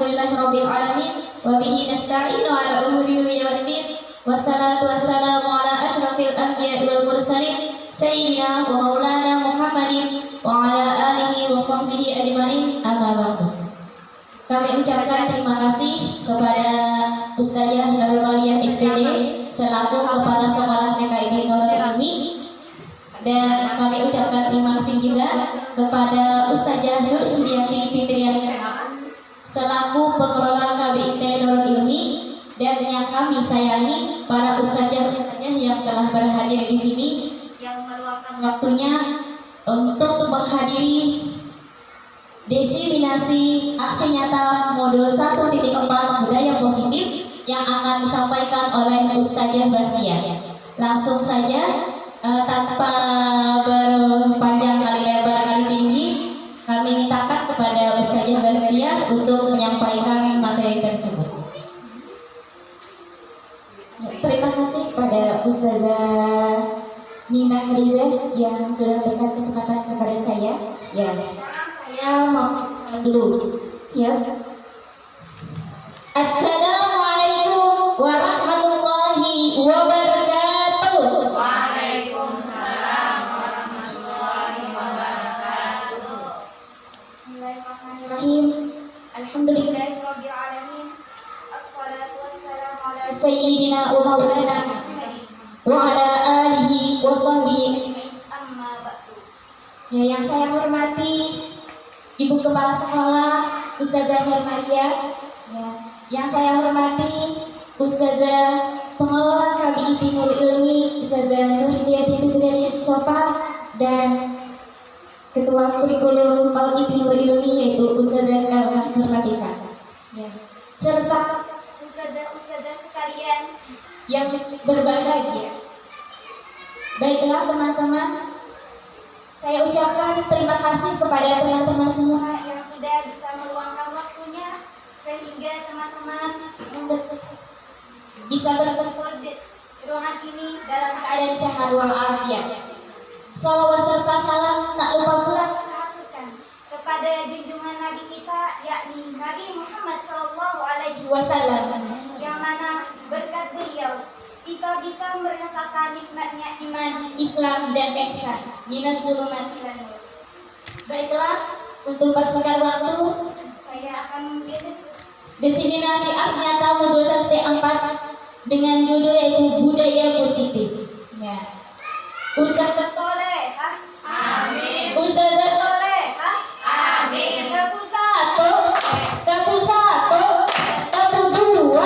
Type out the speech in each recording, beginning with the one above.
Alhamdulillahirabbil alamin wa bihi nasta'inu ala umuri dunya waddin. Wassalatu wassalamu ala asyrafil anbiya'i wal mursalin sayyidina wa maulana Muhammadin wa ala alihi wa sahbihi ajmain. Amma ba'du. Kami ucapkan terima kasih kepada Ustazah Nurul Aliyah SPD selaku Kepala Sekolah TKID Nurul Ilmi, dan kami ucapkan terima kasih juga kepada Ustazah Nur Hidayati Fitrian selaku pengelola KBIT Nurul Ilmi, dan yang kami sayangi para ustazah yang telah berhadir di sini, yang meluangkan waktunya untuk menghadiri diseminasi aksi nyata modul 1.4 budaya positif yang akan disampaikan oleh Ustazah Bastia. Langsung saja, tanpa berpanjang kali lebar kali tinggi, kami mintakan kepada Ustazah Bastia untuk menyampaikan materi tersebut. Terima kasih kepada Ustazah Nina Khadijah yang sudah berikan kesempatan kepada saya. Ya, saya mau dulu. Ya. Assalamualaikum warahmatullahi wabarakatuh. Waalaikumsalam warahmatullahi wabarakatuh. Bismillahirrahmanirrahim. Alhamdulillahirabbil alamin. Assalatu wassalamu ala sayyidina wa maulana wa ala alihi wa sahbihi. Amma ba'du. Ya, yang saya hormati Ibu Kepala Sekolah Ustazah Nur Maria, ya, yang saya hormati Ustazah Pengelola KBIT Nurul Ilmi Ustazah Nur Hidayati Fitrian Sofa, dan Ketua Kurikulum KBIT Nurul Ilmi yaitu Ustazah Nur Latifah, ya, serta ustazah-ustazah sekalian yang berbahagia. Baiklah teman-teman, saya ucapkan terima kasih kepada teman-teman semua yang sudah bisa meluangkan waktunya sehingga teman-teman bisa berkumpul di ruangan ini dalam keadaan sehat walafiat. Salawat serta salam tak lupa pula kita aturkan kepada junjungan Nabi kita, yakni Nabi Muhammad SAW, yang mana berkat beliau kita bisa merasakan nikmatnya iman, Islam, dan ihsan. Minas zulumati ilan nur. Baiklah, untuk persingkat waktu, saya akan diseminasi aksi nyata modul 1.4 dengan judul yaitu budaya positif. Ya. Ustazah Solehah. Amin. Ustazah Solehah. Amin. Tabu 1, tabu 1, tabu 2,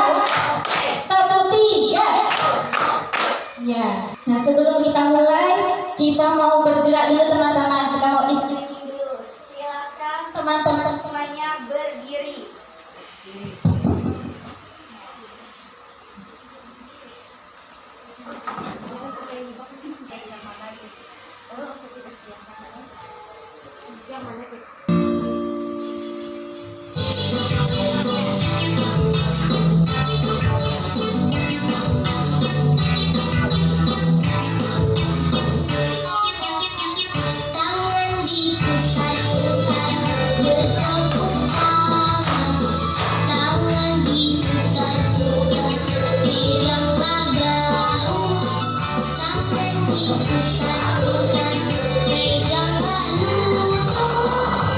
tabu 3. Ya. Nah, sebelum kita mulai, kita mau bergerak dulu teman-teman. Kita mau istimewa dulu. Silakan teman-teman semuanya berdiri. Tangan diputar-putar, bertepuk tangan. Tangan diputar-putar, peganglah bahu. Tangan diputar-putar, peganglah lutut.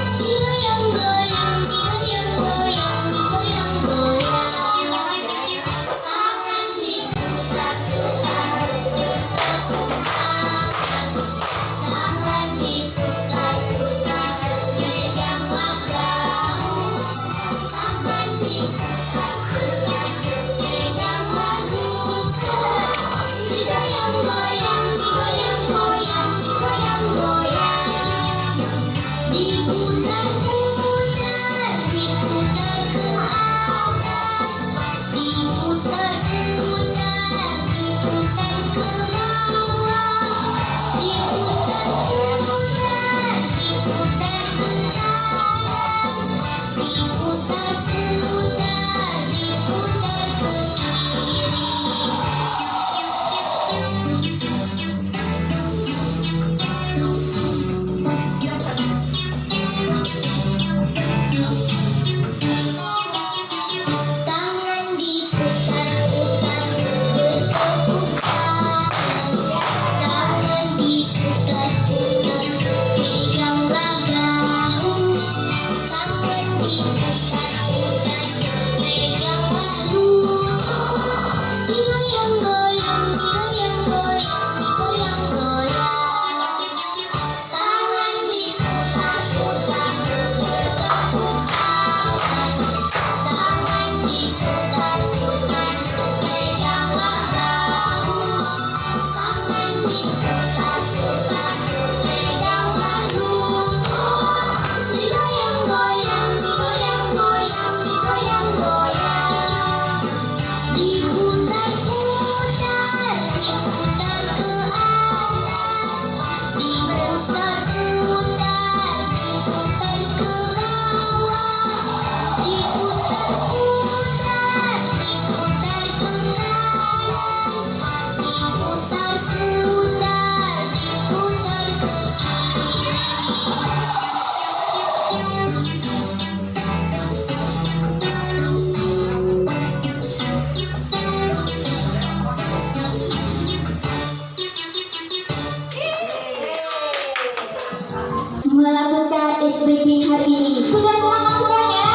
melakukan ice breaking hari ini. Sudah semangat semuanya?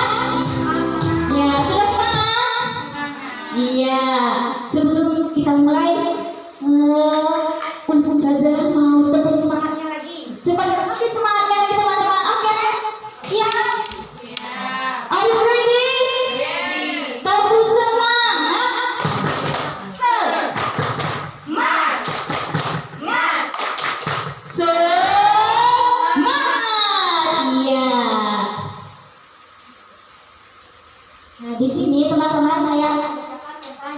Ya, sudah semangat? Iya. Sebelum kita mulai, Ustaz saja mau tepuk semangatnya lagi. Semangatnya lagi teman-teman. Oke, siap? Are you ready? Tepuk semangat. Semangat. Iya. Nah, di sini teman-teman saya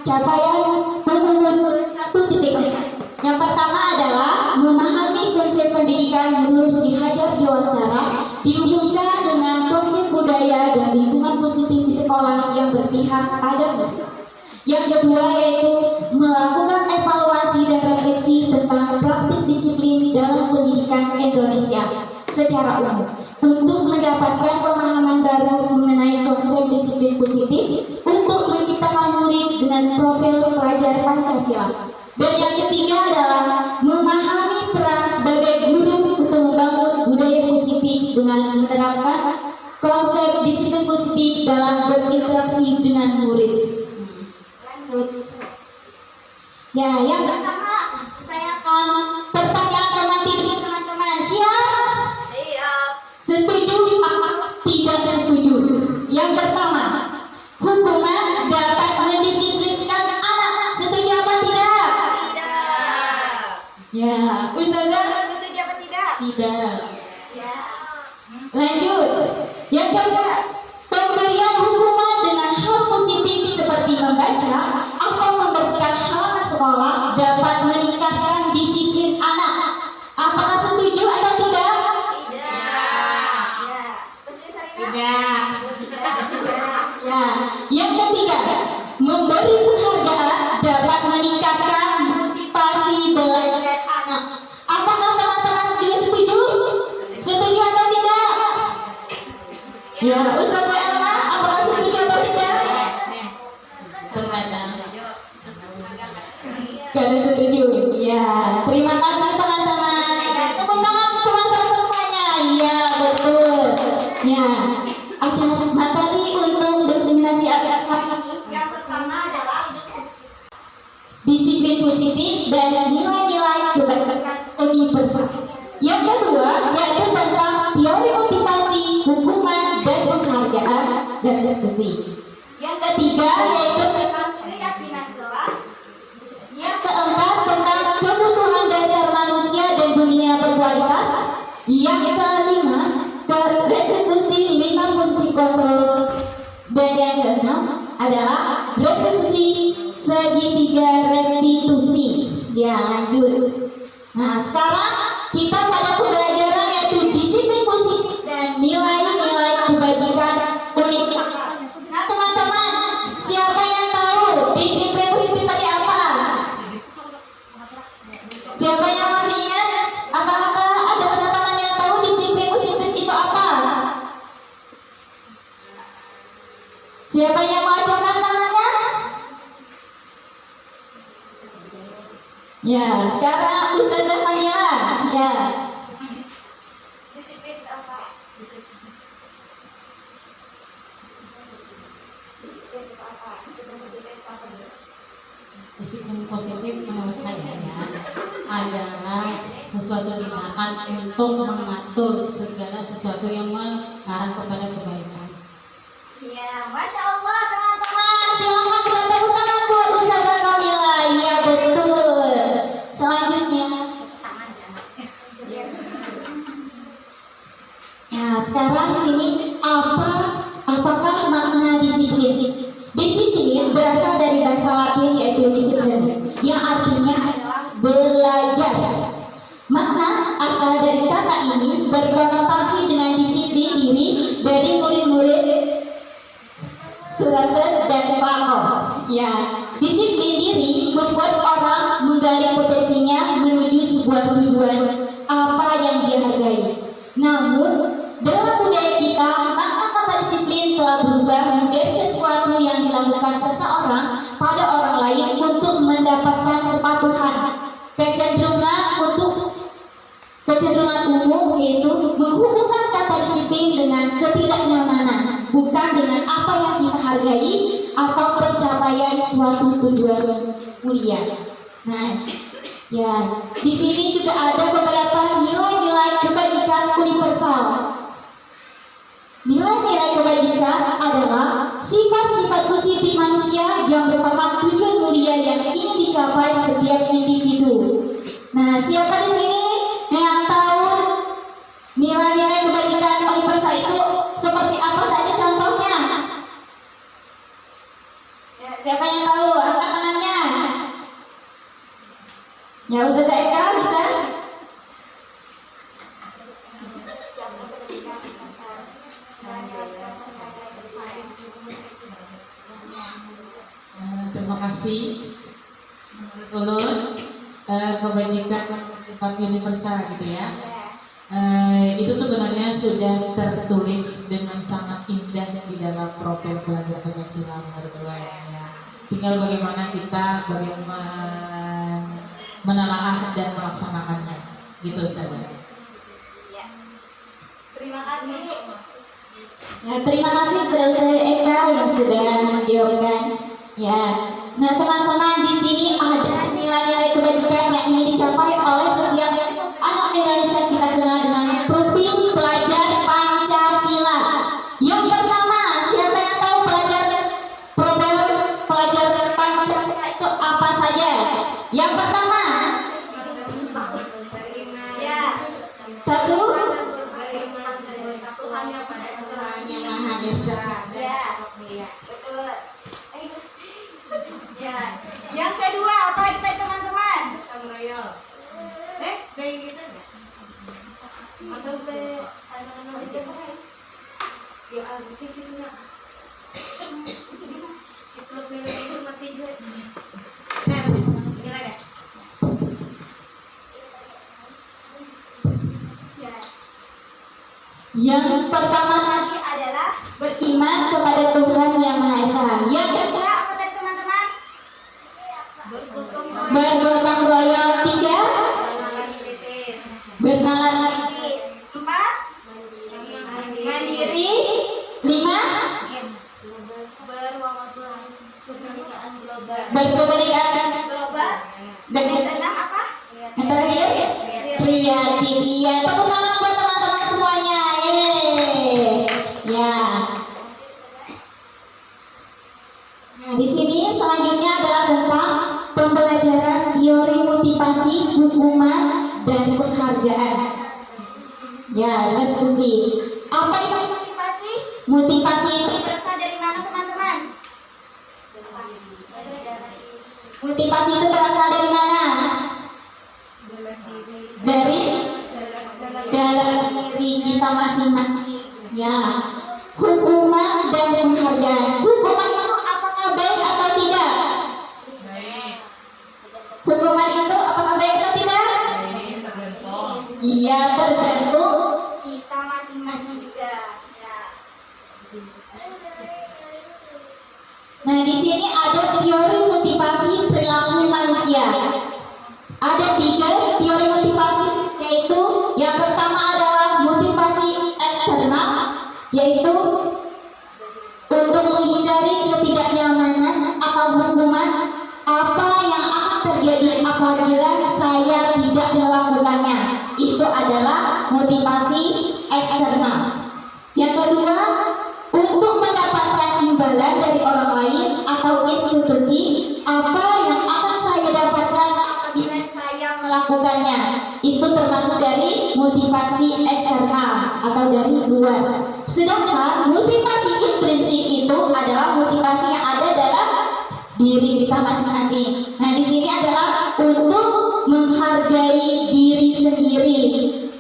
capaian menurut satu titik. Yang pertama adalah memahami konsep pendidikan menurut Ki Hajar Dewantara dihubungkan dengan konsep budaya dan lingkungan positif di sekolah yang berpihak pada murid. Yang kedua yaitu melakukan evaluasi dan refleksi tentang praktik disiplin dalam pendidikan Indonesia secara umum untuk mendapatkan pemahaman baru mengenai konsep disiplin positif untuk menciptakan murid dengan profil pelajar Pancasila. Dan yang ketiga adalah memahami peran sebagai guru untuk membangun budaya positif dengan menerapkan konsep disiplin positif dalam berinteraksi dengan murid. Ya, yang pertama saya akan pertanyaan materi teman-teman. Siap? Setuju atau tidak setuju? Yang pertama, hukuman dapat mendisiplinkan anak. Setuju apa tidak? Ya, Ustazah setuju apa tidak? Tidak. Ya. Lanjut. Yang kedua, pemberian hukuman dengan hal positif seperti membaca atau membersihkan halaman sekolah dapat meningkatkan disiplin anak. Apakah setuju atau tidak? Tidak. Ya. Yang ketiga, memberi penghargaan dapat meningkatkan motivasi belajar anak. Apakah teman-teman juga setuju? Setuju atau tidak? Ya, Ustazah Elma, apakah setuju atau tidak? Terkadang. Gak setuju. Ya, terima kasih teman-teman. Tepuk tangan teman-teman semuanya. Iya, betul. Ya, acara materi untuk diseminasi yang pertama adalah disiplin positif dan nilai-nilai kebaikan universal. Yang kedua yaitu tentang teori motivasi, hukuman dan penghargaan dan diskusi. Yang ketiga yaitu tentang keyakinan kelas. Yang keempat tentang kebutuhan dasar manusia dan dunia berkualitas. Yang kelima restitusi 5 fungsi kontrol. Dan yang keenam adalah restitusi segitiga restitusi. Ya, lanjut. Nah, sekarang kita pada pembelajaran yaitu disiplin positif dan nilai-nilai kebajikan universal. Nah, teman-teman, siapa yang tahu disiplin positif tadi apa? Siapa yang masih ingat? Apakah ada teman-teman yang tahu disiplin positif itu apa? Siapa yang mau acungkan tangannya? Ya, sekarang Ustazah Manila. Ya. Disiplin apa? Disiplin positif menurut saya ya adalah sesuatu tindakan untuk mengatur segala sesuatu yang mengarah kepada kebaikan. Ya, Masya Allah teman-teman. Silakan kita tepuk tangan buat Ustazah Kamila. Ya, betul. Selanjutnya. Nah, sekarang di sini apakah makna disiplin? Disiplin berasal dari bahasa Latin yaitu disiplin, yang artinya adalah belajar. Makna asal dari kata ini berkonotasi dengan disiplin diri dari murid-murid Surates dan Pakoh. Ya, disiplin diri membuat orang menggali potensinya menuju sebuah tujuan apa yang dia hargai. Namun, dalam budaya kita, makna kata disiplin telah berubah menjadi sesuatu yang dilakukan seseorang pada orang lain untuk mendapatkan kepatuhan. Kecenderungan umum yaitu menghukum atau pencapaian suatu tujuan mulia. Nah, ya, di sini juga ada beberapa nilai-nilai kebajikan universal. Nilai-nilai kebajikan adalah sifat-sifat positif manusia yang merupakan tujuan mulia yang ingin dicapai setiap individu. Nah, siapa di sini yang tahu nilai-nilai kebajikan universal itu seperti apa saja contohnya? Ya, siapa yang tahu? Angkat tangannya. Ya, Ustazah Eka bisa? Terima kasih. Menurut Ulun, kebajikan sifat universal gitu ya. Itu sebenarnya sudah tertulis dengan sangat indah di dalam profil pelajar Pancasila menurut Ulun ya. Tinggal bagaimana kita menelaah dan melaksanakannya gitu saja. Terima kasih. Ya, terima kasih kepada Ustazah Eka yang sudah menjawabkan. Ya, nah teman-teman, di sini ada nilai-nilai kebajikan yang ingin dicapai oleh setiap anak Indonesia kita kenal dengan profil pelajar Pancasila. Yang pertama, siapa yang tahu profil pelajar Pancasila itu apa saja? Yang pertama, ya, satu, Yang Maha Esa. ya, betul. Ya, yang kedua apa kita teman-teman? Kayak gitu ya? Atau anak-anak itu ya arti sih enggak. Itu itu mati juga. Nah, ini lagi. Yang pertama tadi adalah beriman kepada Tuhan Yang Maha Esa. Yang kedua apa tadi teman-teman? Bergotong royong. Tiga, bernalar. Empat, mandiri. Lima, berkebenekaan global. Dan yang enam apa? Yang terakhir, kreativitas. Tepuk tangan buat teman-teman semuanya. Ya. Nah, di sini selanjutnya adalah tentang pembelajaran teori motivasi, hukuman, dan penghargaan. Ya, diskusi. Apa itu motivasi? Motivasi itu berasal dari mana, teman-teman? Motivasi itu berasal dari mana? Dari dalam diri kita masing-masing. Ya. Hukuman dan penghargaan. Hukuman itu apakah baik atau tidak? Hukuman itu apakah baik atau tidak? Iya, tergantung kita masing-masing juga. Ya. Nah, di sini ada teori motivasi perilaku manusia. Ada 3 teori motivasi, yaitu yang pertama adalah motivasi eksternal, yaitu untuk menghindari ketidaknyamanan atau hukuman apa yang akan terjadi apabila saya tidak melakukannya. Itu adalah motivasi eksternal. Yang kedua, untuk mendapatkan imbalan dari orang lain atau institusi apa yang akan saya dapatkan apabila saya melakukannya. Itu termasuk dari motivasi eksternal atau dari luar. Sedangkan motivasi intrinsik itu adalah motivasi yang ada dalam diri kita masing-masing. Nah, di sini adalah untuk menghargai diri sendiri,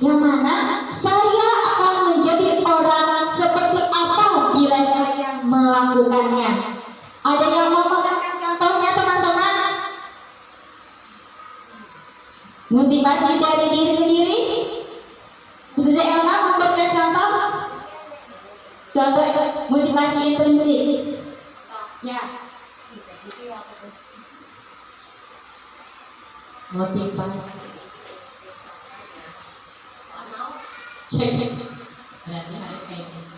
yang mana saya akan menjadi orang seperti apa bila saya melakukannya. Ada yang mau memberikan contohnya, teman-teman? Motivasi dari diri sendiri. Ustazah Elma memberikan contoh. Contoh motivasi intrinsik. Ya. Motivasi. Cek. Berarti harus kayak gini.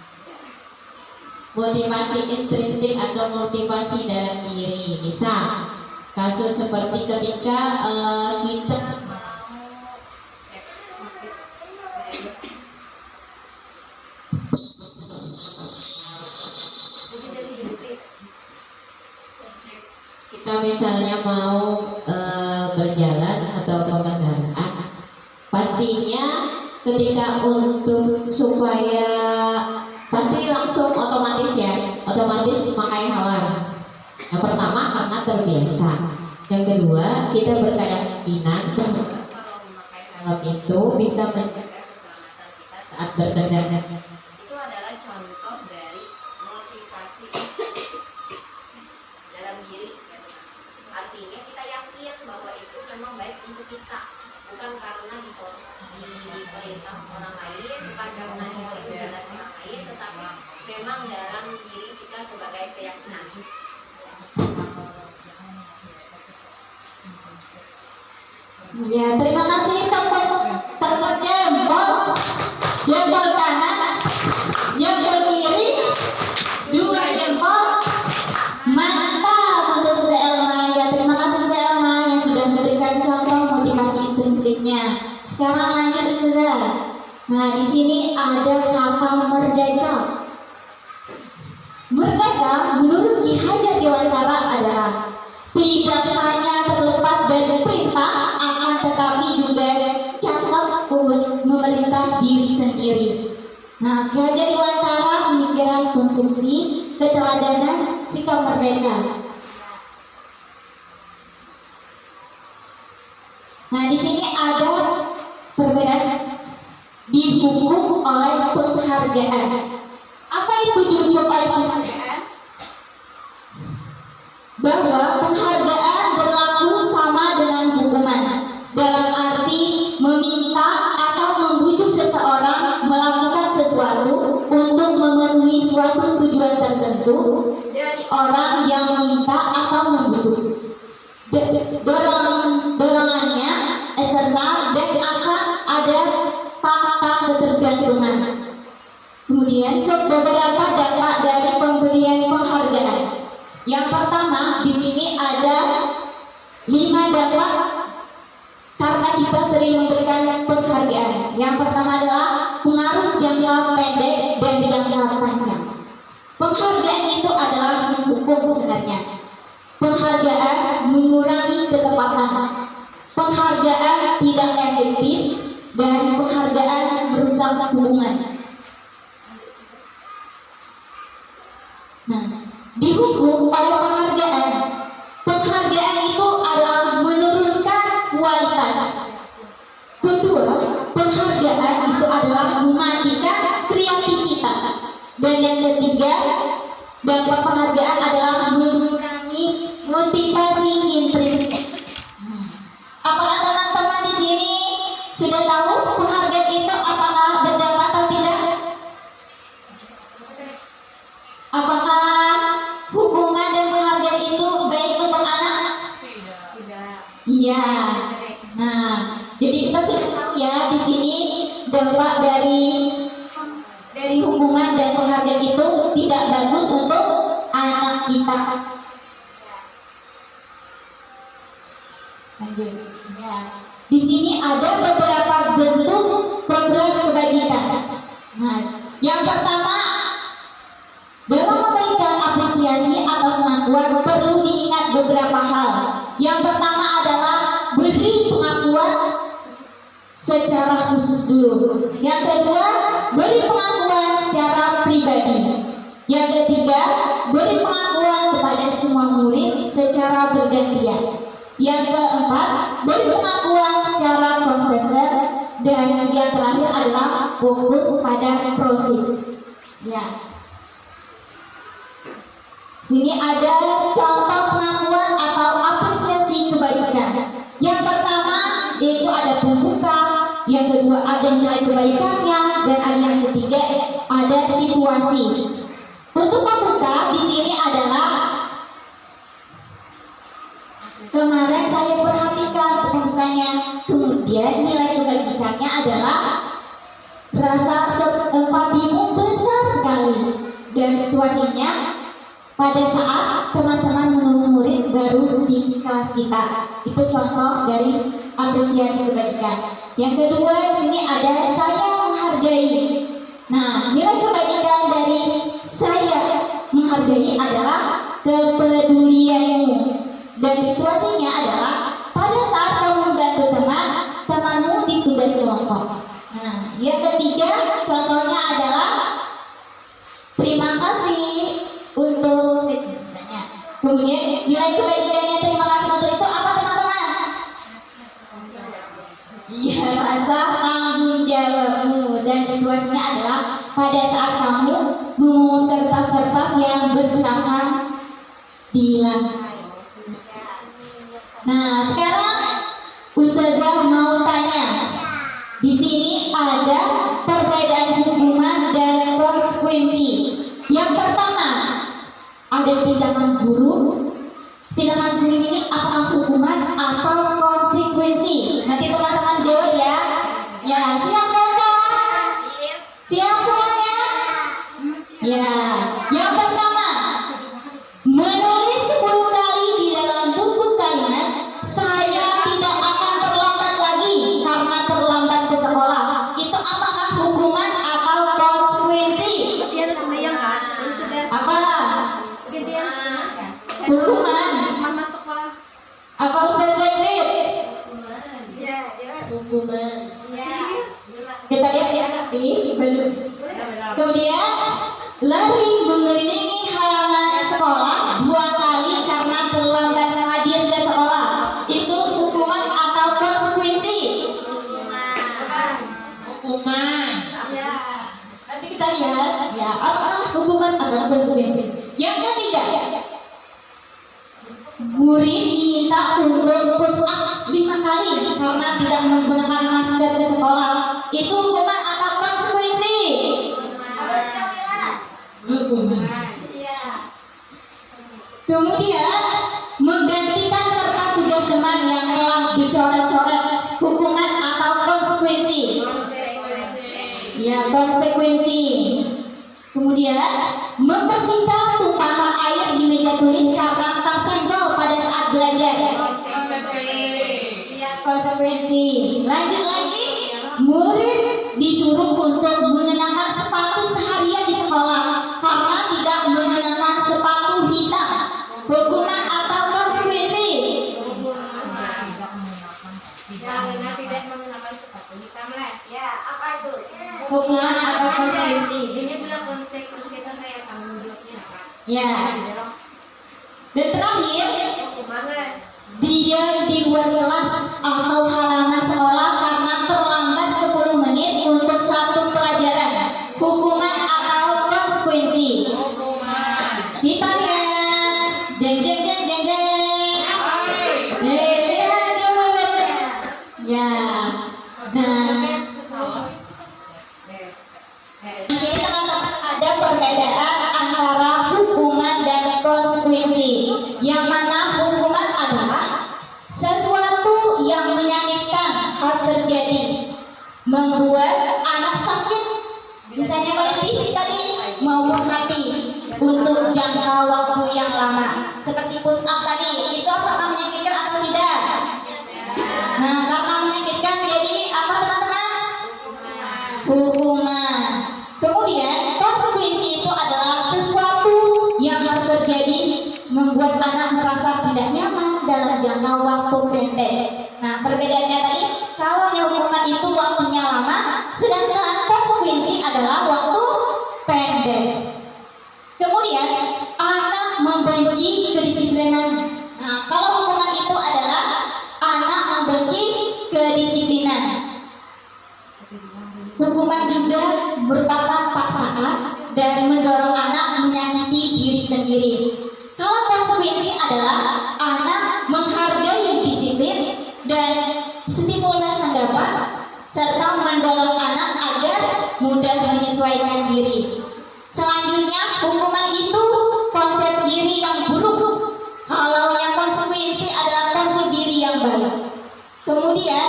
motivasi intrinsik atau motivasi dalam diri. Misal kasus seperti ketika kita misalnya mau berjalan atau berkendaraan, pastinya ketika untuk supaya pasti langsung otomatis memakai helm. Yang pertama karena terbiasa. Yang kedua kita berkeyakinan bahwa kalau memakai helm itu bisa menjaga keselamatan kita saat berkendara. Itu adalah contoh dari motivasi dalam diri. Artinya kita yakin bahwa itu memang baik untuk kita, bukan karena diperintah orang lain, bukan karena disuruh orang lain, tetapi memang dalam diri kita sebagai keyakinan. Iya, terima kasih teman jempol kanan, jempol kiri, 2 jempol. Mantap untuk Sda Elma. Ya, terima kasih Sda Elma yang sudah memberikan contoh motivasi intrinsiknya. Sekarang lanjut Ustazah. Nah, di sini ada kata merdeka. Merdeka menurut Ki Hajar Dewantara adalah tidak hanya terlepas dari perintah, akan tetapi juga cakap memerintah diri sendiri. Nah, Ki Hajar Dewantara pemikiran konsumsi, keteladanan, sikap merdeka. Nah, di sini ada perbedaan dihukum oleh penghargaan. Apa itu dihukum oleh penghargaan? Bahwa penghargaan berlaku sama dengan hukuman, dalam arti meminta atau membujuk seseorang melakukan sesuatu untuk memenuhi suatu tujuan tertentu dari orang yang meminta atau membujuk. Dorongannya eksternal dan akan ada fakta ketergantungan. Kemudian beberapa dampak dari pemberian penghargaan. Yang pertama, di sini ada 5 dampak karena kita sering memberikan penghargaan. Yang pertama adalah pengaruh jangka pendek dan jangka panjang. Penghargaan itu adalah menghukum sebenarnya. Penghargaan mengurangi ketepatan. Penghargaan tidak efektif dan penghargaan merusak hubungan. Nah, dihukum oleh penghargaan. Penghargaan itu adalah menurunkan kualitas. Kedua, penghargaan itu adalah mematikan kreativitas. Dan yang ketiga, dampak penghargaan adalah mengurangi motivasi intrinsik. Apakah teman-teman di sini sudah tahu penghargaan itu apakah berdampak atau tidak? Apakah hukuman dan penghargaan itu baik untuk anak? Tidak. Iya. Nah, jadi kita sudah tahu ya di sini dampak dari hukuman dan penghargaan itu tidak bagus untuk anak kita. Lanjut. Ya. Di sini ada beberapa bentuk program kebajikan. Nah, yang pertama, dalam memberikan apresiasi atau pengakuan perlu diingat beberapa hal. Yang pertama adalah beri pengakuan secara khusus dulu. Yang kedua, beri pengakuan secara pribadi. Yang ketiga, beri pengakuan kepada semua murid secara bergantian. Yang keempat, beri pengakuan secara konsisten. Dan yang terakhir adalah fokus pada proses. Ya. Sini ada contoh pengakuan atau apresiasi kebajikan. Yang pertama yaitu ada pembuka, yang kedua ada nilai kebaikannya, dan ada yang ketiga ada situasi. Untuk pembuka di sini adalah kemarin saya perhatikan pembukanya. Kemudian nilai kebajikannya adalah rasa empatimu besar sekali. Dan situasinya pada saat teman-teman menolong murid baru di kelas kita. Itu contoh dari apresiasi kebajikan. Yang kedua di sini ada saya menghargai. Nah, nilai kebajikan dari saya menghargai adalah kepedulianmu. Dan situasinya adalah pada saat kamu membantu temanmu di tugas kelompok. Nah, yang ketiga contohnya adalah terima kasih untuk misalnya. Kemudian nilai kebajikannya terima kasih untuk itu apa teman-teman? Iya, rasa tanggung jawabmu. Dan situasinya adalah pada saat kamu memungut kertas-kertas yang berserakan di lantai. Nah, sekarang Ustazah mau tanya. Di sini ada perbedaan hukuman dan konsekuensi. Yang pertama, ada tindakan guru. Tindakan guru ini apakah hukuman atau konsekuensi? Nanti teman-teman jawab ya. Ya, siap kawan-kawan? Siap semuanya? Ya, yang pertama, menulis 10 kali di dalam buku kalimat, saya tidak akan terlambat lagi karena terlambat ke sekolah. Itu apakah hukuman atau konsekuensi? Dia harus semayang kan? Terus sudah Apa? gantian Hukuman. mama sekolah. Apa Ustaz Zainir? Iya, iya. Hukuman. Iya. Kita lihat ya nanti belum. Kemudian lari mengelilingi halaman sekolah 2 kali karena terlambat hadir ke sekolah. Itu hukuman atau konsekuensi? Hukuman. Ya. Nanti kita lihat ya apakah hukuman atau konsekuensi. Yang ketiga, murid diminta untuk push up 5 kali karena tidak menggunakan masker ke sekolah. Itu hukuman atau konsekuensi? Hukuman. Kemudian menggantikan kertas tugas teman yang telah dicoret-coret, hukuman atau konsekuensi? Ya, konsekuensi. Kemudian membersihkan tumpahan air di meja tulis karena tersenggol pada saat belajar. Ya, konsekuensi. Lanjut lagi, murid disuruh untuk mengenakan sepatu seharian di sekolah karena tidak mengenakan sepatu hitam. Hukuman atau konsekuensi? Karena tidak menggunakan sepatu hitam lah. Ya, apa itu? Hukuman atau konsekuensi? Ini bilang konsekuensi itu kayak tanggung jawabnya apa? Ya. Dan terakhir, Hukumannya. diam di luar kelas atau halaman sekolah karena terlambat 10 menit untuk satu pelajaran. Hukuman atau konsekuensi? Kita lihat. Jeng jeng jeng jeng jeng. Lihat jawabannya. Ya. Nah, di sini teman-teman ada perbedaan antara hukuman dan konsekuensi. Yang mana hukuman adalah sesuatu yang menyakitkan harus terjadi, membuat anak sakit, misalnya kulit fisik tadi maupun hati untuk jangka waktu yang lama. Seperti push up tadi, itu apakah menyakitkan atau tidak? Nah, karena menyakitkan jadi apa teman-teman? Hukuman. Kemudian konsekuensi itu adalah sesuatu yang harus terjadi membuat anak merasa tidak nyaman dalam jangka waktu pendek. Nah, perbedaannya tadi, kalau yang hukuman itu waktunya lama, sedangkan konsekuensi adalah waktu pendek. Kemudian anak membenci kedisiplinan. Nah, kalau hukuman itu adalah anak membenci kedisiplinan. Hukuman juga merupakan paksaan dan mendorong anak menyakiti diri sendiri. Kalau konsekuensi adalah anak menghargai disiplin dan stimulus anggapan serta mendorong anak agar mudah menyesuaikan diri. Selanjutnya, hukuman itu konsep diri yang buruk. Kalau yang konsekuensi adalah konsep diri yang baik. Kemudian,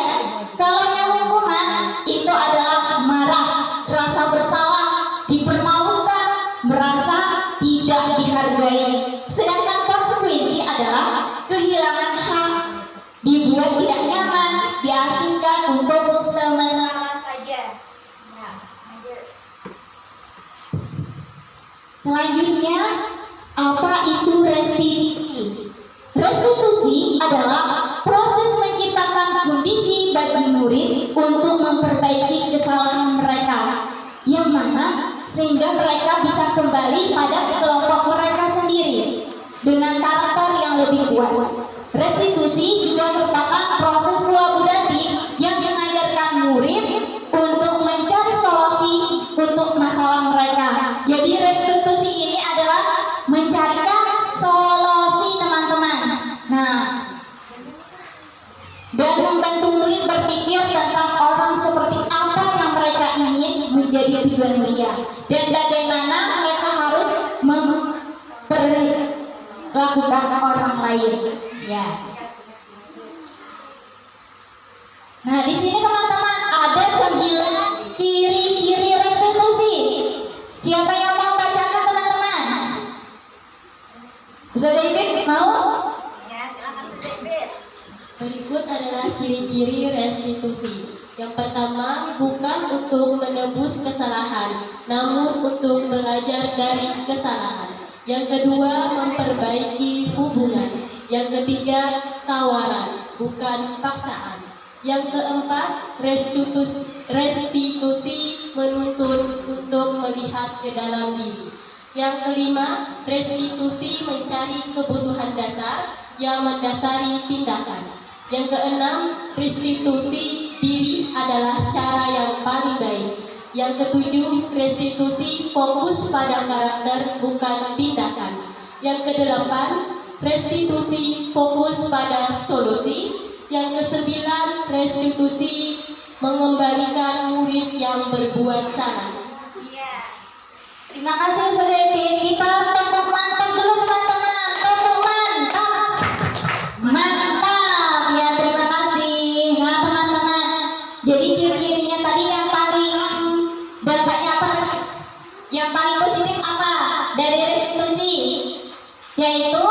kalau yang hukuman itu adalah marah, rasa bersalah, dipermalukan, merasa Selanjutnya, apa itu restitusi? Restitusi adalah proses menciptakan kondisi bagi murid untuk memperbaiki kesalahan mereka, yang mana sehingga mereka bisa kembali pada kelompok mereka sendiri dengan karakter yang lebih kuat. Restitusi juga merupakan proses kolaboratif yang mengajarkan murid untuk mencari solusi untuk masalah mereka. Jadi restitusi ini adalah mencarikan solusi, teman-teman. Nah, dan membantu murid berpikir tentang orang seperti apa yang mereka ingin menjadi tujuan mulia dan bagaimana mereka harus memperlakukan orang lain. Ya. Nah, di sini teman-teman ada 9 ciri-ciri restitusi. Siapa yang mau bacakan, teman-teman? Ustaz Ibit mau? Ya, silakan sedikit. Berikut adalah ciri-ciri restitusi. Yang pertama, bukan untuk menebus kesalahan, namun untuk belajar dari kesalahan. Yang kedua, memperbaiki hubungan. Yang ketiga, tawaran, bukan paksaan. Yang keempat, restitusi menuntun untuk melihat ke dalam diri. Yang kelima, restitusi mencari kebutuhan dasar yang mendasari tindakan. Yang keenam, restitusi diri adalah cara yang paling baik. Yang ketujuh, restitusi fokus pada karakter bukan tindakan. Yang kedelapan, restitusi fokus pada solusi. Yang kesembilan, restitusi mengembalikan murid yang berbuat salah. Terima kasih Ustaz Ibit. Kita tepuk mantap dulu, teman-teman. Tepuk mantap. Mantap. Ya, terima kasih. Nah, teman-teman. Jadi ciri-cirinya tadi yang paling dampaknya apa tadi? Yang paling positif apa dari restitusi? Yaitu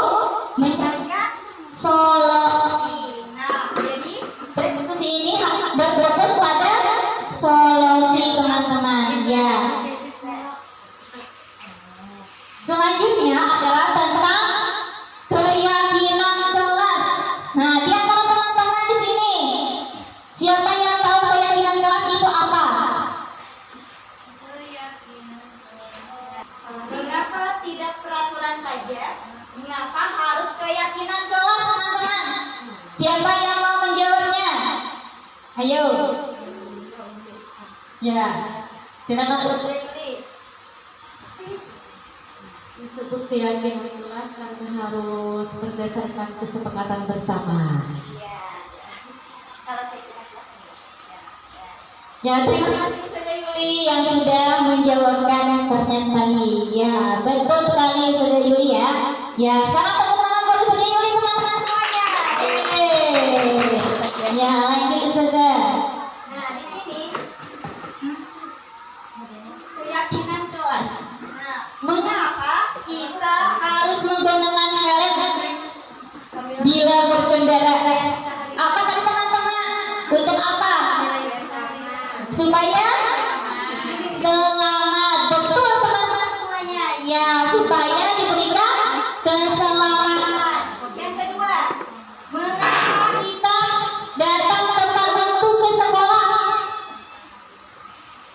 mencarikan solusi. Nah, jadi restitusi ini berfokus pada solusi, teman-teman. Ya. Selanjutnya adalah tentang keyakinan kelas. Nah, di antara teman-teman di sini, siapa yang tahu keyakinan kelas itu apa? Mengapa tidak peraturan saja? Mengapa harus keyakinan kelas, teman-teman? Siapa yang mau menjawabnya? Ayo. Ya, silakan untuk Disebut keyakinan kelas karena harus berdasarkan kesepakatan bersama. Ya, terima kasih Saudara Yuli yang sudah menjawabkan pertanyaan tadi. Ya, betul sekali Saudara Yuli ya. Ya, sekarang tepuk tangan buat Saudara Yuli, teman-teman semuanya. Ya, lanjut Ustazah. Nah, di sini keyakinan kelas. Nah, mengapa kita harus menggunakan helm bila berkendara? Apa tadi, teman-teman? Untuk apa? Supaya selamat. Betul, teman-teman semuanya. Ya, supaya diberikan keselamatan. Yang kedua, mengapa kita datang tepat waktu ke sekolah?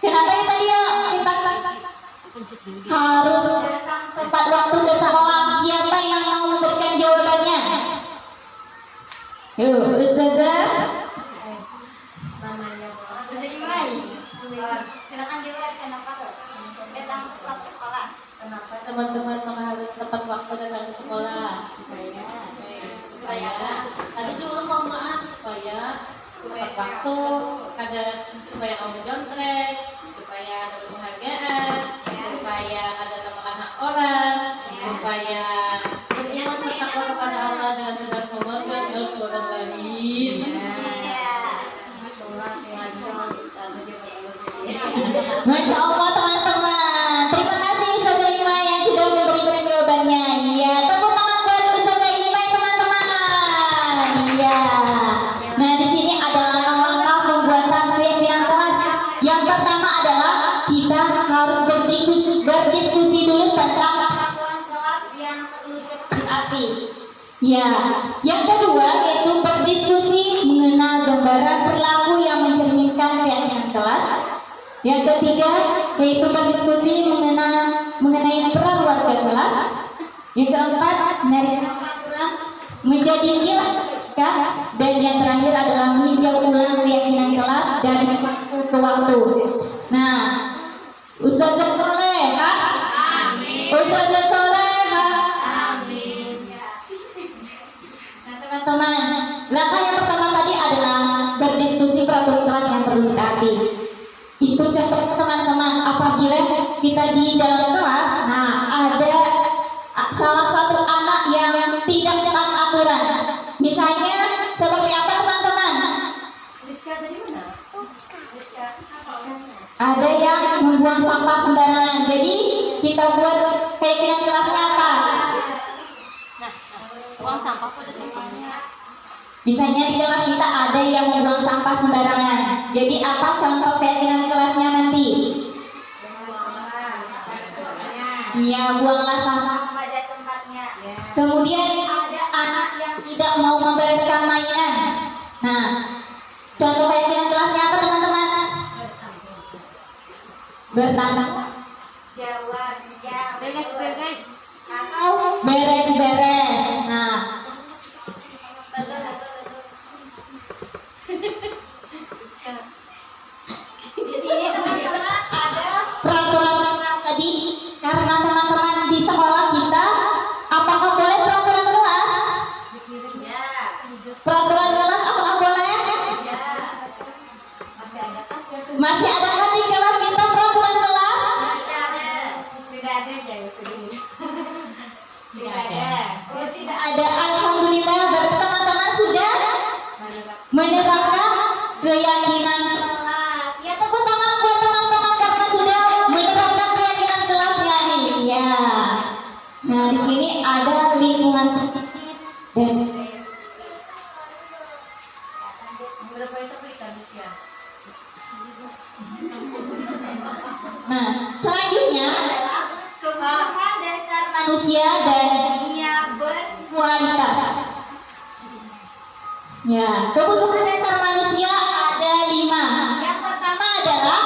Kenapa ya tadi ya kita harus datang tepat waktu ke sekolah? Siapa yang mau memberikan jawabannya? Yuk, Ustazah. Silakan jawab, kenapa datang tepat ke sekolah? Kenapa teman-teman harus tepat waktu datang ke sekolah? Supaya tadi juga mau maaf supaya tepat waktu, supaya kamu mencontrek, supaya dapat penghargaan, supaya ada temakan hak orang, supaya beriman bertakwa kepada Allah dan tidak memakan hak orang lain. Masya Allah, teman-teman. Terima kasih Ustazah Ima yang sudah memberikan jawabannya. Iya, tepuk tangan buat Ustazah Ima, teman-teman. Iya. Nah, di sini adalah langkah pembuatan keyakinan kelas. Yang pertama adalah kita harus berdiskusi dulu tentang Ya, yang kedua yaitu berdiskusi mengenal gambaran perilaku yang mencerminkan keyakinan kelas. Yang ketiga yaitu berdiskusi mengenai peran warga kelas. Yang keempat menjadi nilai dan yang terakhir adalah meninjau ulang keyakinan kelas dari waktu ke waktu. Nah, Ustazah Soleh, Kak? Ustazah Soleh, Kak? Nah, teman-teman, langkah yang pertama tadi adalah berdiskusi peraturan kelas yang perlu ditaati. Itu contoh teman-teman, apabila kita di dalam kelas, nah ada salah satu anak yang tidak taat aturan. Misalnya seperti apa teman-teman? Ada yang membuang sampah sembarangan. Jadi kita buat keyakinan kelasnya apa? Buang sampah pada tempatnya. Misalnya di kelas kita ada yang membuang sampah sembarangan. Jadi apa contoh keyakinan kelasnya nanti? Iya, buanglah sampah pada tempatnya. Kemudian ada anak yang tidak mau membereskan mainan. Nah, contoh keyakinan kelasnya apa teman-teman? Bertanggung jawab. Beres. Atau beres-beres. Nah, di sini teman-teman ada peraturan tadi karena teman-teman di sekolah kita apakah boleh peraturan kelas? Peraturan kelas apakah boleh? Masih ada kan di kelas kita peraturan kelas? Tidak ada. Alhamdulillah, berarti teman-teman sudah menerapkan keyakinan kelas. Ya, tepuk tangan buat teman-teman karena sudah menerapkan keyakinan kelasnya nih. Ya. Nah, di sini ada lingkungan dan nah, selanjutnya adalah kebutuhan dasar manusia dan dunia berkualitas. Ya, kebutuhan dasar manusia ada 5. Yang pertama adalah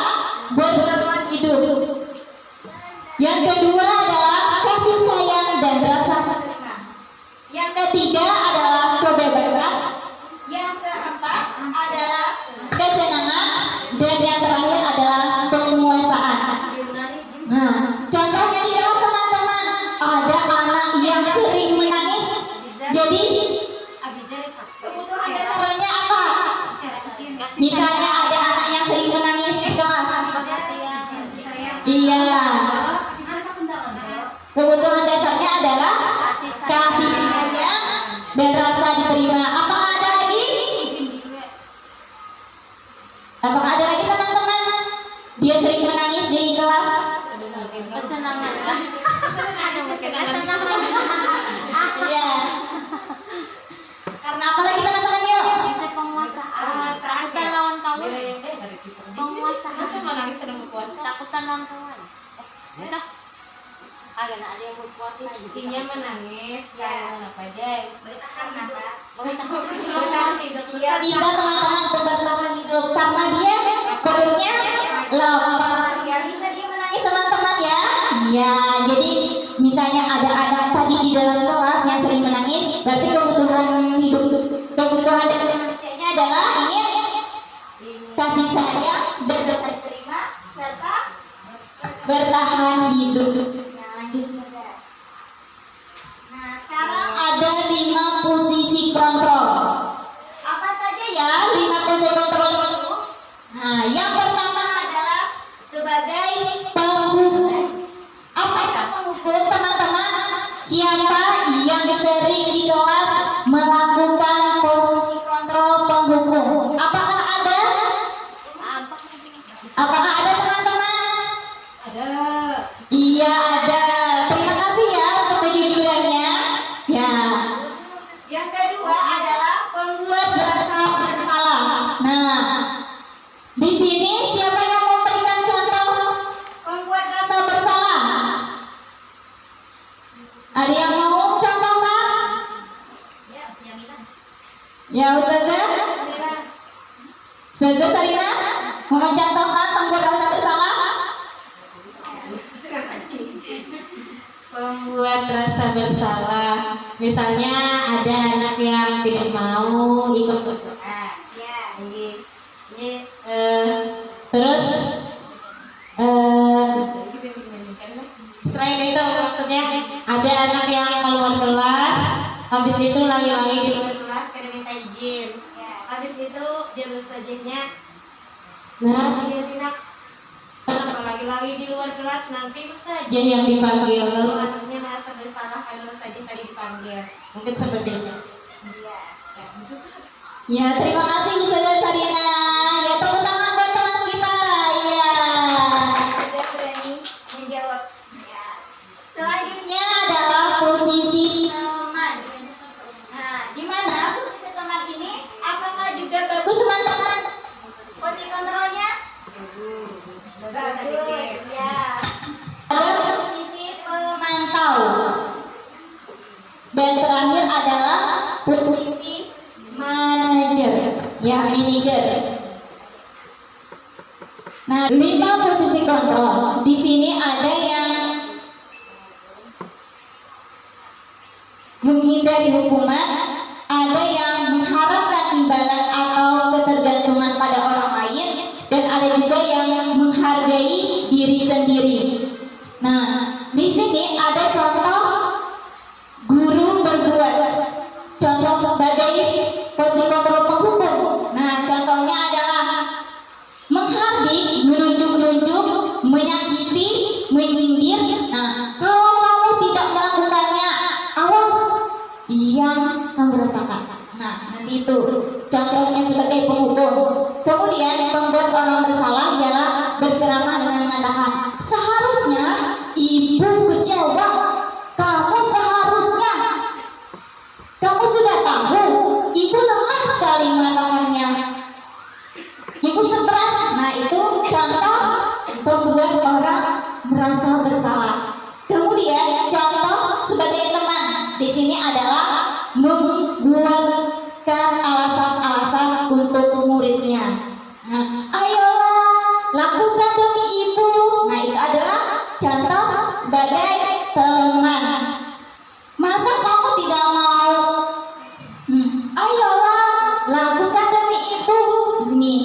bertahan hidup. Yang kedua adalah kasih sayang dan rasa terima. Yang ketiga adalah kebebasan. Yang keempat adalah kesenangan dan yang terakhir adalah penguasaan. Nah, contohnya di kelas teman-teman ada anak yang sering menangis. Jadi kebutuhan dasarnya apa? Misalnya ada anak yang sering menangis di kelas. Iya. Kebutuhan dasarnya adalah kasih sayang dan rasa diterima. Apakah ada lagi? Apakah ada lagi teman-teman? Dia sering menangis di kelas. Kesenangan. Iya. Karena apa lagi teman-teman yuk? Bisa penguasaan. Takutan lawan kawan. Penguasaan. Takutan lawan kawan. Udah. Agak ada yang berpuasa. Intinya menangis. Jangan apa deh. Dia bisa teman-teman untuk bertahan hidup karena dia perutnya lapar. Ya bisa dia menangis teman-teman ya. Iya, jadi misalnya ada anak tadi di dalam kelas yang sering menangis, berarti kebutuhan hidup, kebutuhan dari manusianya adalah ingin kasih sayang dan diterima serta bertahan hidup. Nah, lanjut saja. Nah, sekarang ada 5 posisi kontrol. Apa saja ya 5 posisi kontrol itu? Nah, yang pertama adalah sebagai penghukum. Apa itu penghukum teman-teman? Siapa yang sering di kelas melakukan posisi kontrol penghukum? Apakah ada? Apakah ada teman-teman? Ada. Iya ada. Terima kasih ya untuk kejujurannya. Ya. Yang kedua adalah pembuat rasa bersalah. Nah, di sini siapa yang memberikan contoh pembuat rasa bersalah? Ada yang mau contohkan? Ya Ustazah? Ustazah Sarina mau mencontohkan pembuat rasa bersalah? Membuat rasa bersalah. Misalnya ada anak yang tidak mau ikut berdoa. Ya. Terus selain itu maksudnya ada anak yang keluar kelas, habis itu lagi-lagi di luar kelas karena minta izin. Habis itu dia ustazahnya, dia tidak kenapa lagi-lagi di luar kelas, nanti ustazah yang dipanggil. Lalu anaknya merasa bersalah karena ustazah tadi dipanggil. Mungkin seperti itu. Ya, terima kasih Ustazah Sarina. Ya, tepuk tangan buat teman kita. Ya. Sudah berani menjawab. Ya. Selanjutnya adalah posisi teman. Nah, di mana posisi teman ini? Apakah juga bagus teman-teman? Posisi kontrolnya? Bagus. Ya. Ada posisi pemantau. Dan terakhir adalah posisi manajer, ya manajer. Nah, 5 posisi kontrol. Di sini ada yang menghindari hukuman, ada yang mengharapkan imbalan atau ketergantungan pada orang lain, dan ada juga yang menghargai diri sendiri. Nah, di sini ada contoh guru berbuat. Contoh sebagai posisi kontrol penghukum. Nah, contohnya adalah menghardik, menunjuk-nunjuk, menyakiti, menyindir. Nah, kalau kamu tidak melakukannya, awas yang kamu rasakan. Nah, nanti itu contohnya sebagai penghukum. Kemudian yang membuat orang bersalah ialah berceramah dengan mengatakan, seharusnya ibu kecewa. Kamu sudah tahu, ibu lelah sekali mengatakannya. Ibu stres. Nah, itu contoh membuat orang merasa bersalah. Kemudian contoh sebagai teman di sini adalah membuatkan alasan-alasan untuk muridnya. Nah, ayolah lakukan demi ibu. Nah, itu adalah contoh sebagai teman. Masa kamu tidak mau? Ayolah, lakukan demi ibu. Ini,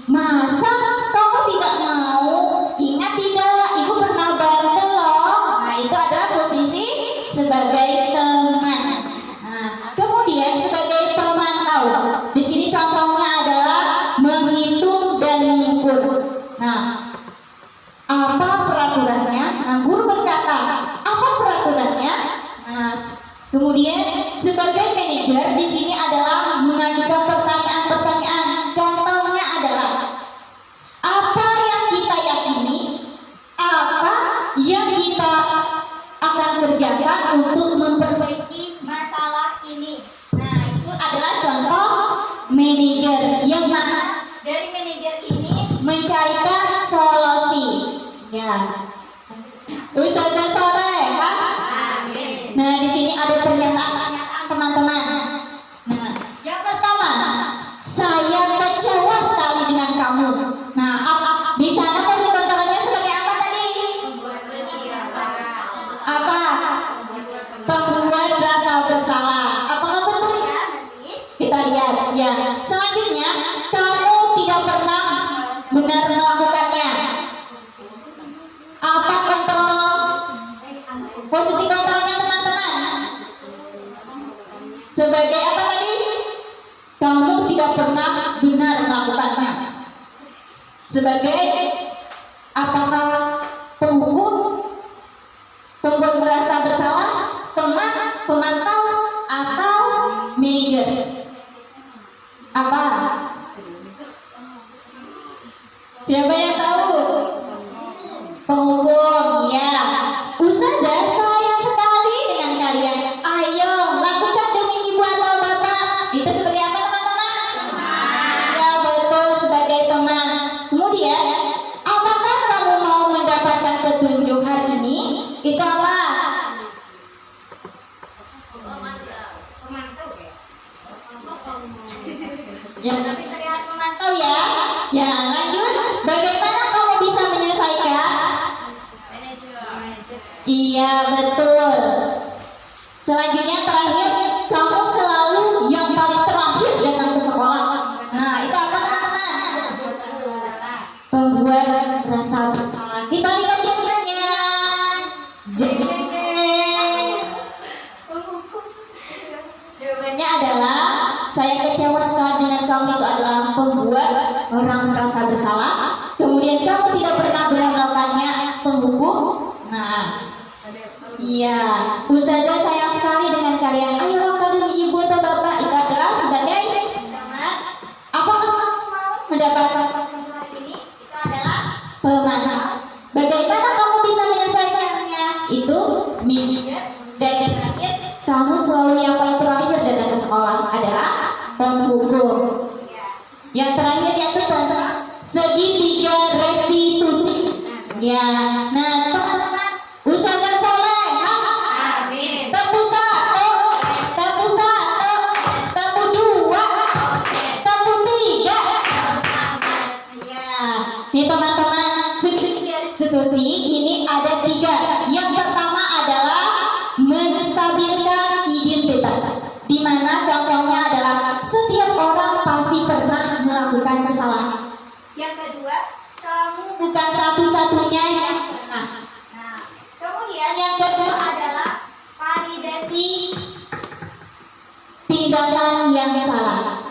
masa kamu tidak mau? Ingat tidak, ibu pernah bantu loh. Nah, itu adalah posisi sebagai teman. Nah, kemudian sebagai pemantau. Di sini contohnya adalah menghitung dan mengukur. Nah, apa peraturannya? Nah, guru berkata, apa peraturannya? Nah, kemudian sebagai manajer di sini adalah mengajukan pertanyaan-pertanyaan. Contohnya adalah apa yang kita yakini, apa yang kita akan kerjakan untuk memperbaiki masalah ini. Nah, itu adalah contoh manajer yang mana dari manajer ini mencarikan solusi. Ya, Ustazah Soleh, ha? Nah, di sini ada pernyataan teman-teman. Nah, yang pertama, saya kecewa sekali dengan kamu. Nah, di sana posisi kontrolnya sebagai apa tadi? Apa? Pembuat rasa bersalah. Apakah betul ya? Kita lihat. Ya. Selanjutnya, kamu tidak pernah benar melakukannya. Apa kontrol? Posisi kontrolnya teman-teman sebagai apa tadi? Kamu tidak pernah benar melakukannya. Sebagai apakah penghukum, pembuat merasa bersalah, teman, pemantau, atau manajer? Apa? Siapa yang tahu? Penghukum, ya. Ustazah, sayang sekali dengan kalian. Ayo, lakukan demi ibu atau bapak. Itu sebagai apa teman-teman? Ya, betul, sebagai teman. Kemudian Iya betul. Selanjutnya terakhir, kamu selalu yang paling terakhir datang ke sekolah. Nah itu apa teman-teman? Pembuat rasa bersalah. Kita lihat contohnya. Jeng. Jawabannya adalah saya kecewa sekali dengan kamu itu adalah pembuat orang merasa bersalah. Kemudian kamu tidak pernah benar melakukannya, penghukum. Nah, iya, Ustazah sayang sekali dengan kalian. Ayo langkah demi ibu atau bapak. Itu adalah sebagai apakah kamu mau mendapatkan pembuat ini? Itu adalah pemanah. Bagaimana kamu bisa menyelesaikannya? Itu mimpi. Dan yang terakhir, kamu selalu yang paling terakhir datang ke sekolah adalah penghukum. Yang terakhir yaitu tentang segitiga restitusi. Ya, nah teman-teman, Ustazah Soleh, tepuk satu, tepuk satu, tepuk dua, tepuk tiga. Ya, nih teman-teman, segitiga restitusi ini ada 3. Yang pertama adalah menstabilkan identitas, di mana contohnya adalah setiap orang pasti pernah melakukan kesalahan. Yang kedua, kamu bukan satu-satunya yang pernah. Nah, kemudian yang kedua adalah validasi tindakan yang salah.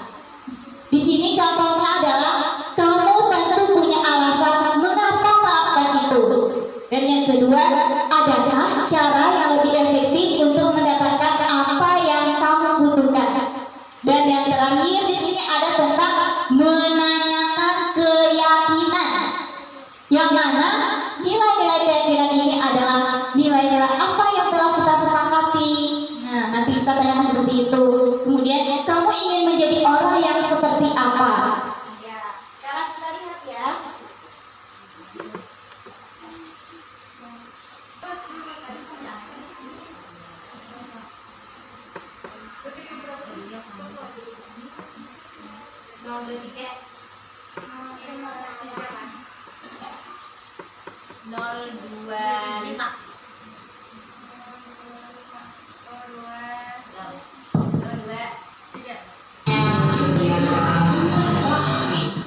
Di sini contohnya adalah kamu tentu punya alasan mengapa melakukan itu. Dan yang kedua, adakah cara yang lebih efektif untuk mendapatkan apa yang kamu butuhkan? Dan yang terakhir di sini ada tentang menanyakan keyakinan, yang mana nilai-nilai keyakinan ini adalah nilai-nilai apa yang telah kita sepakati. Nah, nanti kita tanyakan seperti itu. Kemudian kamu ingin menjadi orang yang seperti apa? Ya, sekarang kita lihat ya.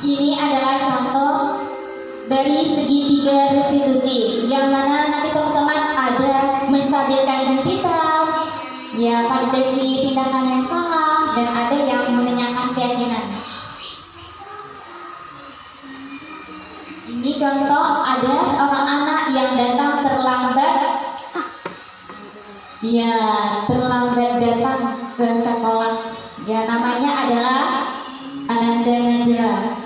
Ini adalah contoh dari segitiga restitusi, yang mana nanti teman-teman ada menstabilkan identitas, ya validasi tindakan yang salah, dan ada yang menanyakan keyakinan. Ini contoh ada seorang anak yang datang terlambat, ya terlambat datang ke sekolah. Ya namanya adalah Ananda Najla.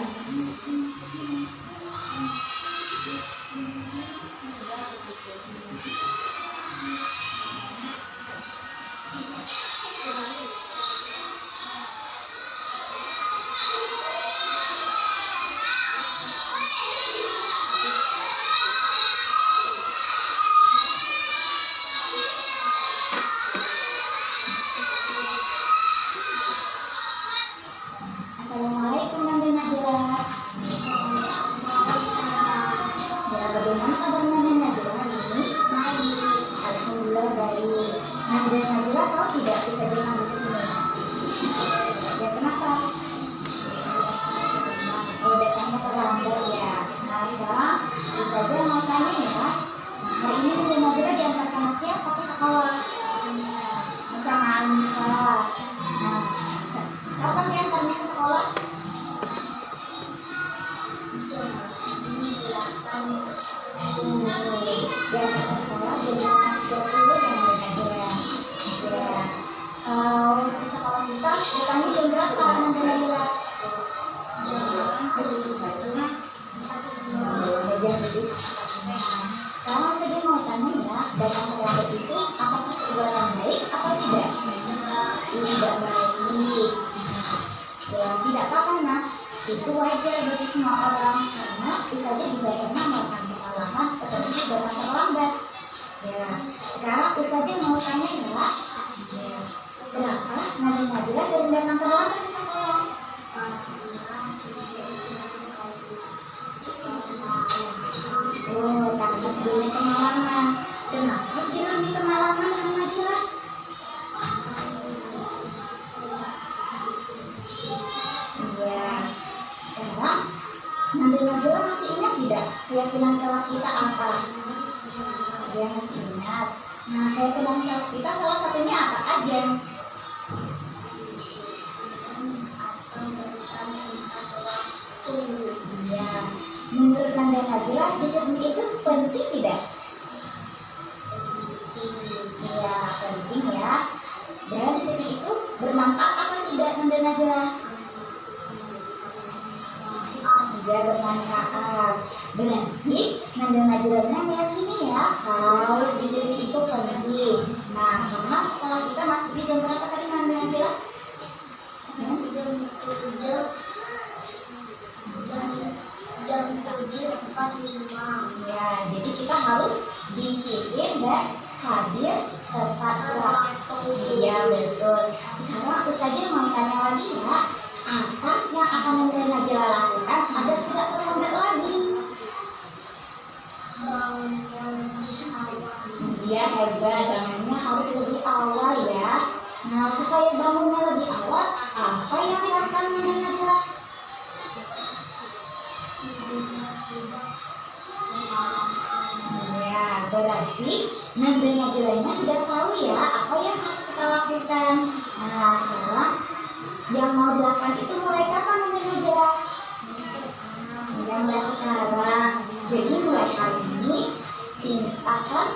Assalamualaikum Nanda Najla. Ya, bagaimana kabar Nanda Najla hari ini? Baik, alhamdulillah baik. Nanda Najla tahu tidak bisa dia ngambil ke sini? Ya kenapa? Oh, datangnya terlambat ya. Nah sekarang bisa aja mau tanya ya. Hari ini Nanda Najla diantar sama siapa ke sekolah? Sama Anissa. Nah, kapan diantarnya ke sekolah? Diantar ke sekolah jam 8.30 ya. Kalau di sekolah kita datangnya jam berapa Nanda Najla? Sekarang tadi mau tanya ya, datang terlambat itu apakah perbuatan baik atau tidak? Tidak baik. Ya tidak apa-apa nak, itu wajar bagi semua orang karena Ustazah juga pernah melakukan kesalahan seperti datang terlambat. Ya sekarang Ustazah mau tanya ya, kenapa Nanda Najla sering datang terlambat ke sekolah? Oh karena sebelumnya pengalaman. Kenapa ada yang masih ingat. Nah, kayak teman kelas kita salah satunya apa aja? Iya. Menurut Nanda Najla, disiplin itu penting tidak? Iya, penting ya. Dan disiplin itu bermanfaat apa tidak, Nanda Najla? Tidak bermanfaat. Berarti Nanda Najlanya meyakini ya kalau disiplin itu penting. Nah, karena setelah kita masuk di jam berapa tadi Nanda Najla? Jam 7.45. Ya, jadi kita harus disiplin dan hadir tepat waktu. Iya, betul. Sekarang aku saja mau tanya lagi ya, apa yang akan Nanda Najla lakukan agar tidak terlambat lagi? Bangunnya lebih awal. Iya, hebat, bangunnya harus lebih awal ya. Nah, supaya bangunnya lebih awal, apa yang dilakukan Nanda Najla? Ya, berarti Nanda Najlanya sudah tahu ya apa yang harus kita lakukan. Nah, sekarang yang mau dilakukan itu mulai kapan Nanda Najla? Ya, mulai sekarang. Jadi mulai hari ini akan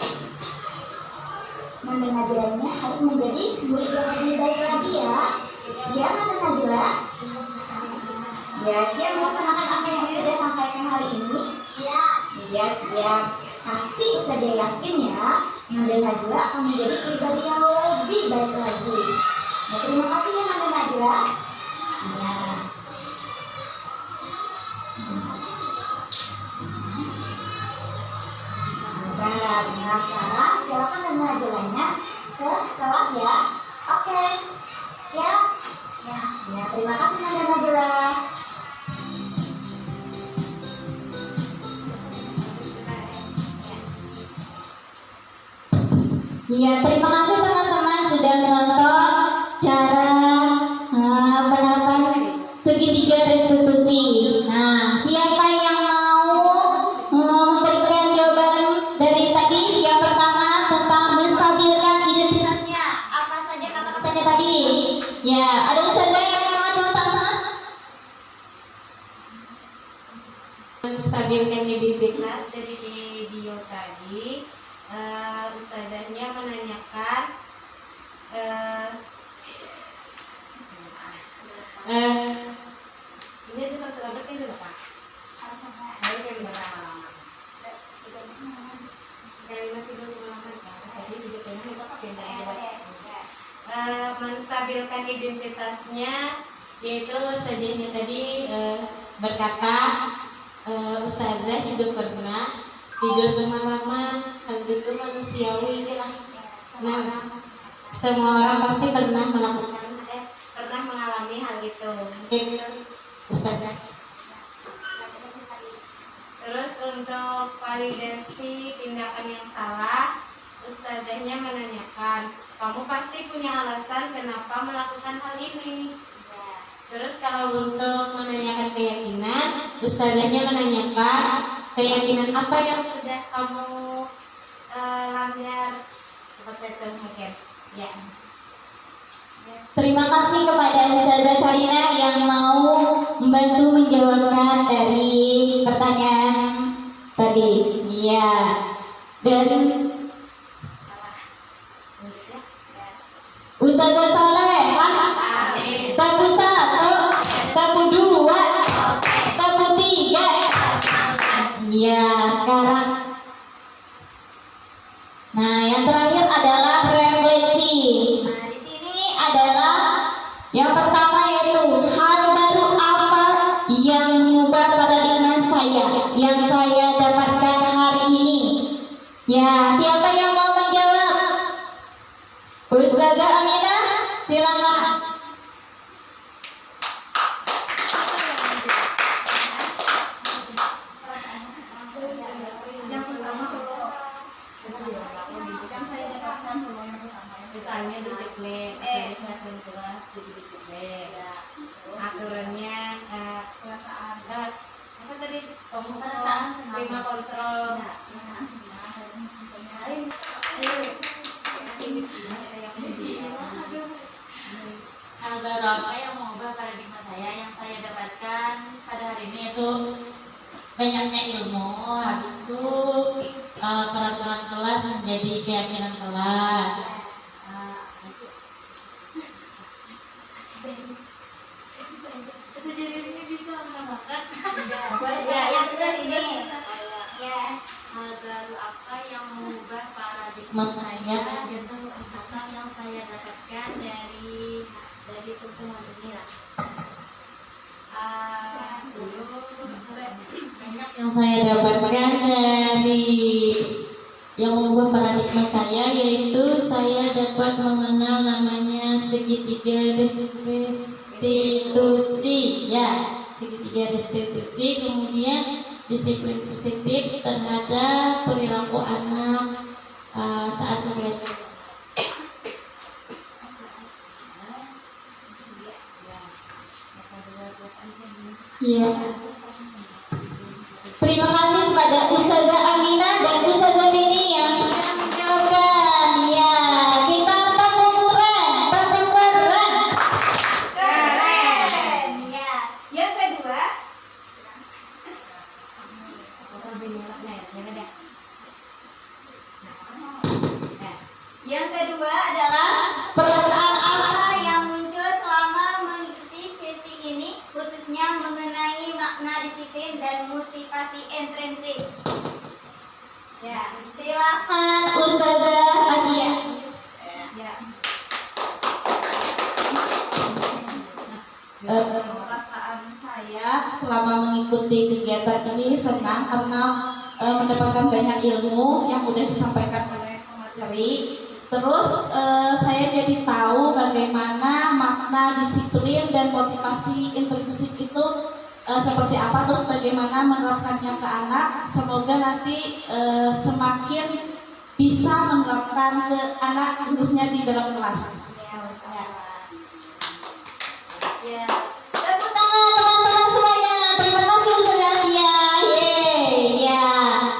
Nanda Najlanya harus menjadi murid yang lebih baik lagi ya. Siap Nanda Najla? Ya, siap melaksanakan apa yang sudah sampaikan hari ini? Siap. Iya, siap. Pasti saja yakin ya, Nanda Najla akan menjadi pribadi yang lebih baik lagi. Nah, terima kasih ya Nanda Najla. Ya. Nah, sekarang silakan Nanda Najlanya ke kelas ya. Oke. Siap? Siap. Ya, terima kasih Nanda Najla. Ya, terima kasih teman-teman sudah menonton cara penerapan segitiga restitusi. Nah, siapa yang mau memberikan jawaban dari tadi? Yang pertama tentang menstabilkan identitasnya. Apa saja kata-katanya tadi? Ya, ada ustazah yang mau contoh? Menstabilkan identitas dari video tadi. Ustazahnya menanyakan ini ada satu abad ini berapa? Baru yang berapa lama? Dari masih belum melakukan kan? Jadi juga pengen itu apa menstabilkan identitasnya, yaitu ustazahnya tadi berkata ustazah juga pernah tidur bermalam-malam, hal itu manusiawi lah. Nah, semua orang pasti pernah mengalami hal itu. Mungkin ustazah. Terus untuk validasi tindakan yang salah, ustazahnya menanyakan, kamu pasti punya alasan kenapa melakukan hal ini. Terus kalau untuk menanyakan keyakinan, ustazahnya menanyakan keyakinan apa yang sudah kamu langgar, seperti itu mungkin. Ya. Terima kasih kepada Ustazah Sarina yang mau membantu menjawabkan dari pertanyaan tadi. Iya. Dan Ustazah Soleh, tabu 1, tabu 2, tabu 3. Iya, sekarang. Nah, yang terakhir adalah refleksi. Nah, di sini adalah yang pertama yaitu hal baru apa yang mengubah paradigma saya yang saya dapatkan hari ini. Ya, siapa yang mau menjawab? Ustazah Aminah, silakan. Misalnya disiplin, disiplin. Aturannya apa tadi? Terima kontrol. harapan kelas menjadi keyakinan kelas. Sejujurnya bisa menambahkan Ya, yang kedua ini. Ya. hal baru apa yang mengubah paradigma saya dan apa yang saya dapatkan dari pertemuan ini lah. Dulu banyak Yang saya dapatkan dari yang mengubah paradigma saya, yaitu saya dapat mengenal namanya segitiga restitusi, ya, segitiga restitusi, kemudian disiplin positif terhadap perilaku anak saat belajar. Ya. Terima kasih kepada Ustazah Aminah dan Ustazah Dini yang sudah menjawabkan. Ya, kita tepuk keren. Keren. Ya. Yang kedua, adalah perasaan apa yang muncul selama mengikuti sesi ini, khususnya mengenai makna disiplin dan motivasi intrinsik. Ya, silakan Ustazah Asia. Ya. Perasaan saya selama mengikuti kegiatan ini senang karena mendapatkan banyak ilmu yang sudah disampaikan oleh pemateri. Terus saya jadi tahu bagaimana makna disiplin dan motivasi intrinsik itu seperti apa, terus bagaimana menerapkannya ke anak. Semoga nanti semakin bisa menerapkan ke anak khususnya di dalam kelas. Ya. Tepuk tangan teman-teman semuanya. Terima kasih Ustazah Asia. Yeay. Ya.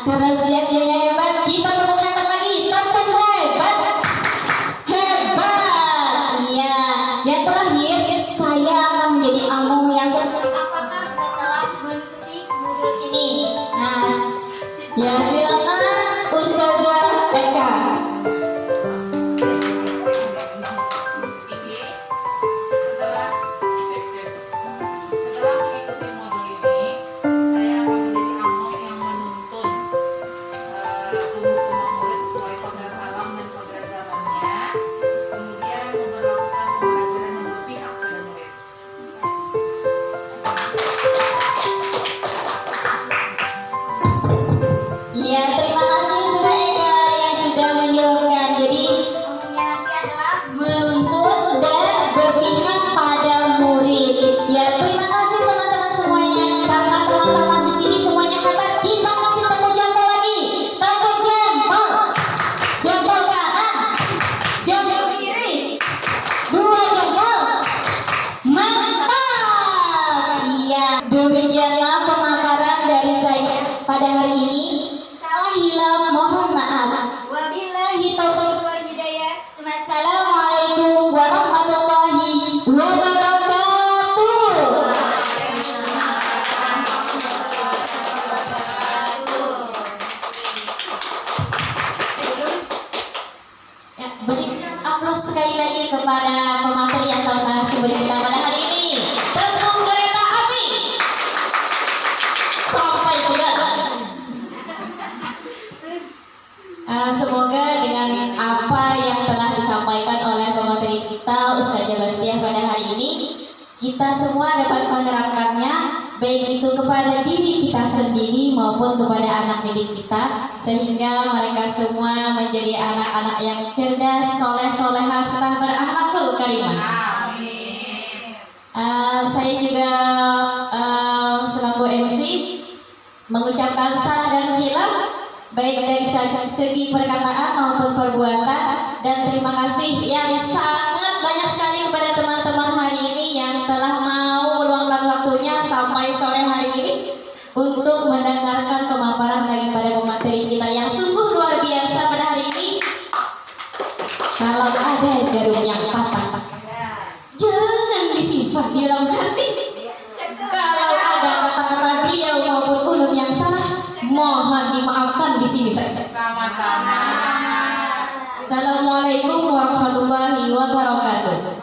Karena Ustazah Asia hebat, kita tepuk tangan lagi. Tepuk hebat. Hebat. Ya. Yang terakhir, saya akan menjadi among yang apakah setelah mengikuti modul ini. Nah, ya silakan Ustazah Eka. Setelah mengikuti modul ini, saya akan menjadi among yang menuntun tumbuh murid sesuai kodrat alam dan kodrat zamannya, kemudian memperlakukan pembelajaran yang berpihak pada murid. Ya, terima kasih Ustazah Eka yang sudah menjawabkan. Jadi, ngomongnya nanti adalah menuntut dan berpihak pada murid. Ya, terima kasih teman-teman semuanya. Karena teman-teman di sini semuanya hebat, kita kasih tepuk jempol lagi. Tepuk jempol. Jempol kanan, jempol kiri, dua jempol. Mantap. Iya, demikianlah pemaparan dari saya pada hari ini. Salah hilang mohon maaf. Wabillahi taufiq wal hidayah. Assalamualaikum warahmatullahi wabarakatuh. Ya, berikan aplaus sekali lagi kepada pemateri atau narasumber kita pada hari ini. Tepuk kereta api sampai juga. Semoga dengan apa yang telah disampaikan oleh pemateri kita Ustazah Bastiah pada hari ini, kita semua dapat menerapkannya, baik itu kepada diri kita sendiri maupun kepada anak didik kita, sehingga mereka semua menjadi anak-anak yang cerdas, soleh-solehah, serta berakhlakul karimah. Saya juga selaku MC mengucapkan salah dan hilaf baik dari segi perkataan maupun perbuatan, dan terima kasih yang sangat banyak sekali kepada teman-teman hari ini yang telah mau meluangkan waktunya sampai sore hari ini untuk mendengarkan pemaparan daripada pemateri kita yang sungguh luar biasa pada hari ini. Kalau ada jarum yang patah, jangan disimpan di dalam hati. Kalau ada kata-kata beliau maupun ulun yang salah, mohon dimaafkan di sini saja. Assalamualaikum warahmatullahi wabarakatuh.